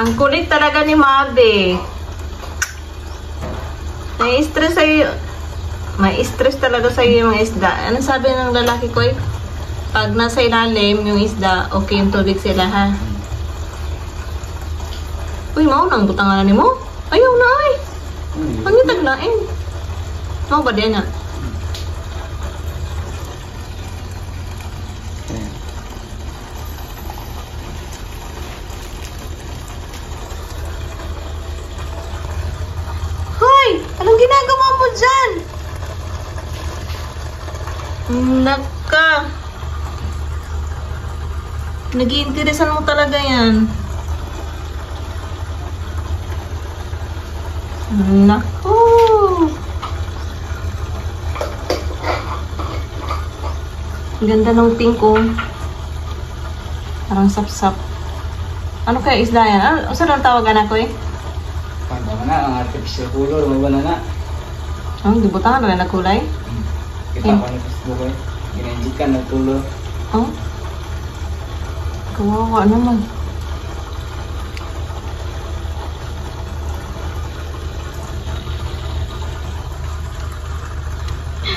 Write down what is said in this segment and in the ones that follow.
Ang kulit talaga ni Mabe. Nai-stress sa'yo. May stress talaga sa'yo yung isda. Ano sabi ng lalaki ko eh? Pag nasa ilalim yung isda, okay yung tubig sila ha. Uy, maunang butangan ni mo? Ayaw na ay. Pangitag na eh. Mau ba diyan na? Hoy! Anong ginagawa mo dyan? Naka. Nag-iinteresan mo talaga yan. Naku. Ganda ng pink ko. Parang sap-sap. Ano kaya isda yan? Ano saan ang tawagan ako eh? Pagbawa na, ang artificial color, mawala na. Dibutangan na na kulay? Kita ko na Facebook eh. Ginenjikan na color. Oh? Kawawa naman.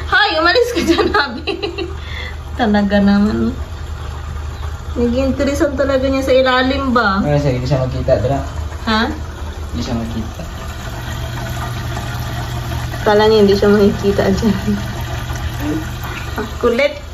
Hay! Umalis ka dyan, Abi. Talaga naman. Nag-interesan talaga niya sa ilalim ba? Ano siya, hindi siya makita, dra. Ha? Hindi siya makita. Kala niya hindi siya makikita dyan. Kulit.